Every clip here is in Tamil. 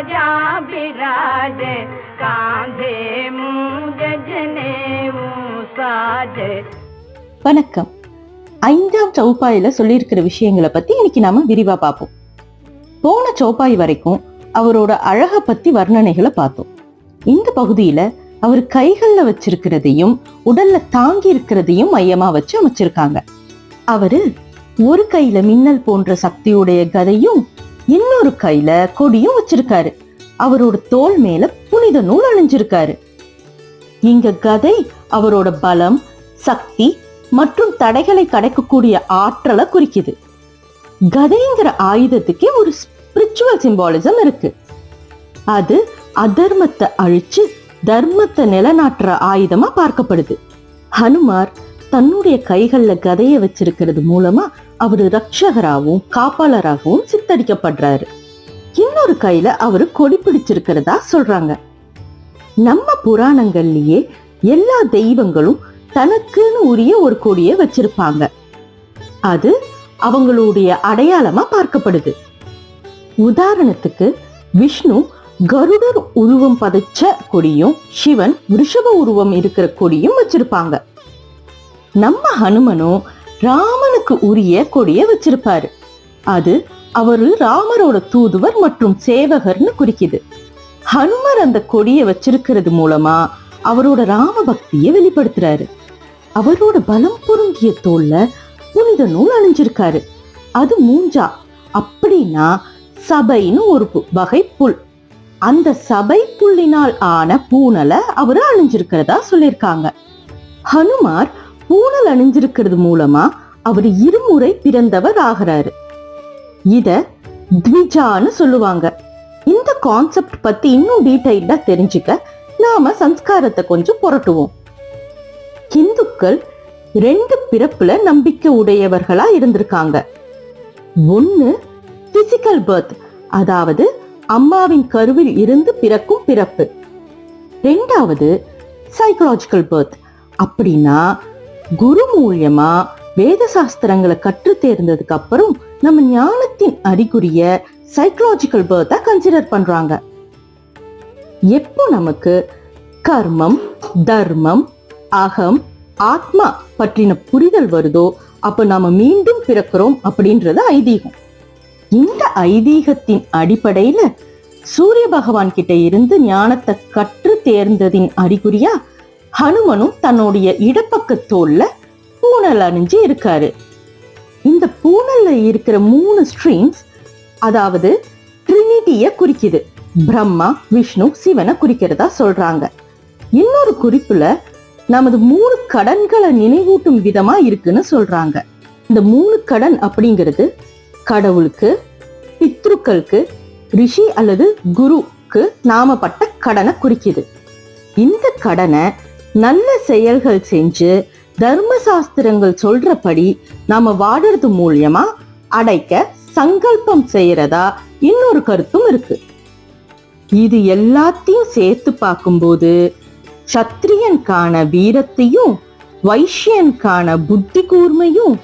ध्वजा विराजे कांधे मूंज जनेऊ साजे. வணக்கம். 5ஆம் சௌப்பாயில சொல்லியிருக்கிற விஷயங்களை பத்தி இன்னைக்கு நாம விரிவா பார்ப்போம். போன சௌப்பாய் வரைக்கும் அவரோட அழக பத்தி வர்ணனைகளை பார்த்தோம். இந்த பகுதியில அவர் கைகள்ல வச்சிருக்கிறதையும் உடல்ல தாங்கி இருக்கிறதையும் மையமா வச்சு அமைச்சிருக்காங்க. அவரு ஒரு கையில மின்னல் போன்ற சக்தியுடைய கதையும் இன்னொரு கையில கொடியும் வச்சிருக்காரு. அவரோட தோள் மேல புனித நூல் அணிஞ்சிருக்காரு. இங்க கதை அவரோட பலம், சக்தி மற்றும் தடைகளை கடக்கக்கூடிய ஆற்றலை குறிக்குது. கதைங்கிற ஆயுதத்துக்கே ஒரு ஸ்பிரிச்சுவல் சிம்பாலிசம் இருக்கு. அது அதர்மத்தை அழிச்சு தர்மத்தை நிலநாட்டுற ஆயுதமா பார்க்கப்படுது. ஹனுமார் தன்னுடைய கைகள்ல கதையை வச்சிருக்கிறது மூலமா அவரு ரட்சகராகவும் காப்பாளராகவும் சித்தரிக்கப்படுறாரு. இன்னொரு கையில அவரு கொடி பிடிச்சிருக்கிறதா சொல்றாங்க. நம்ம புராணங்கள்லயே எல்லா தெய்வங்களும் தனக்குன்னு உரிய ஒரு கொடியை வச்சிருப்பாங்க. அது அவங்களுடைய அடையாளமா பார்க்கப்படுது. உதாரணத்துக்கு விஷ்ணு கருடர் உருவம் பதிச்ச கொடியும் சிவன் ரிஷப உருவம் இருக்கிற கொடியும் வச்சிருப்பாங்க. நம்ம ஹனுமனும் ராமனுக்கு உரிய கொடியை வச்சிருப்பாரு. அது அவரு ராமரோட தூதுவர் மற்றும் சேவகர்னு குறிக்குது. ஹனுமர் அந்த கொடியை வச்சிருக்கிறது மூலமா அவரோட ராம பக்தியை வெளிப்படுத்துறாரு. அவரோட பலம் பொருந்திய தோல்ல புனித நூல் அணிஞ்சிருக்காரு. அது மூஞ்சா, அப்படின்னா சபைன்னு ஒரு வகை புல். அந்த சபை புல்லினால் ஆன பூனலை அவரு அணிஞ்சிருக்கிறதா சொல்லியிருக்காங்க. ஹனுமார் பூனல் அணிஞ்சிருக்கிறது மூலமா அவர் இருமுறை பிறந்தவர் ஆகிறாரு. இத த்விஜான்னு சொல்லுவாங்க. இந்த கான்செப்ட் பத்தி இன்னும் டீடைல்டா தெரிஞ்சுக்க நாம சம்ஸ்காரத்தை கொஞ்சம் புரட்டுவோம். ஹிந்துக்கள் 2 பிறப்புல நம்பிக்கை உடையவர்களா இருந்திருக்காங்க. ஒன்னு பிசிக்கல் பர்த், அதாவது அம்மாவின் கருவில் இருந்து பிறக்கும் பிறப்பு. 2வது சைக்கலாஜிக்கல் பர்த், அப்படின்னா குரு மூலியமா வேத சாஸ்திரங்களை கற்று தேர்ந்ததுக்கு அப்புறம் நம்ம ஞானத்தின் அறிகுறிய சைக்கலாஜிக்கல் பர்த்தா கன்சிடர் பண்றாங்க. எப்போ நமக்கு கர்மம், தர்மம், அகம், ஆத்மா பற்றின புரிதல் வருதோ அப்ப நாம மீண்டும் பிறக்கிறோம் அப்படின்றது ஐதீகம். இந்த ஐதீகத்தின் அடிப்படையில சூரிய பகவான் கிட்ட இருந்து ஞானத்தை கற்று தேர்ந்ததின் அறிகுறியா ஹனுமனும் தன்னுடைய இடப்பக்க தோல்ல பூனல் அணிஞ்சு இருக்காரு. இந்த பூனல்ல இருக்கிற 3 ஸ்ட்ரீம்ஸ், அதாவது ட்ரினிட்டிய குறிக்குது. பிரம்மா, விஷ்ணு, சிவனை குறிக்கிறதா சொல்றாங்க. இன்னொரு குறிப்புல நமது 3 கடன்களை நினைவூட்டும் விதமா இருக்குன்னு சொல்றாங்க. இந்த 3 கடன் அப்படிங்கிறது கடவுளுக்கு, பித்ருக்களுக்கு, ரிஷி அல்லது குருக்கு நாமப்பட்ட கடனை குறிக்குது. இந்த கடனை நல்ல செயல்கள் செஞ்சு தர்ம சாஸ்திரங்கள் சொல்றபடி நாம வாடுறது மூலியமா அடைக்க சங்கல்பம் செய்யறதா இன்னொரு கருத்தும் இருக்கு. இது எல்லாத்தையும் சேர்த்து பார்க்கும்போது சத்திரியனுக்கான வீரத்தையும், வைஷ்யனுக்கான புத்தி கூர்மையும்,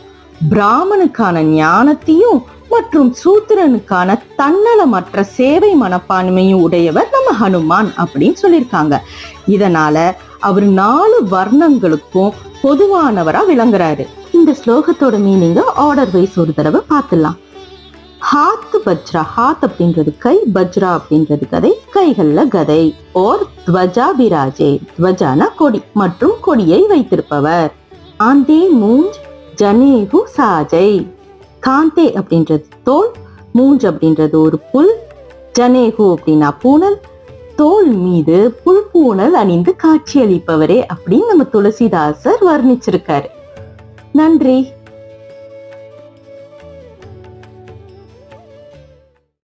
பிராமணுக்கான ஞானத்தையும் மற்றும் சூத்திரனுக்கான தன்னலமற்ற சேவை மனப்பான்மையும் உடையவர் நம்ம ஹனுமான் அப்படின்னு சொல்லியிருக்காங்க. இதனால அவர் 4 வர்ணங்களுக்கும் பொதுவானவரா விளங்குறாரு. இந்த ஸ்லோகத்தோட மீனிங்க ஆர்டர் வைஸ் ஒரு தடவை பார்த்துடலாம். ஹாத் பஜ்ரா, ஹாத் அப்படின்றது கை, பஜ்ரா அப்படின்றது கதை, கைகள்ல கதை. ஓர் த்வஜா விராஜே, த்வஜானா கொடி மற்றும் கொடியை வைத்திருப்பவர். ஆந்தே மூஞ்ச் ஜனேகு சாஜை, காந்தே அப்படின்றது தோல், மூஞ்ச் அப்படின்றது ஒரு புல், ஜனேகு அப்படின்னா பூனல், தோல் மீது புல் பூனல் அணிந்து காட்சியளிப்பவரே அப்படின்னு நம்ம துளசிதாசர் வர்ணிச்சிருக்காரு. நன்றி.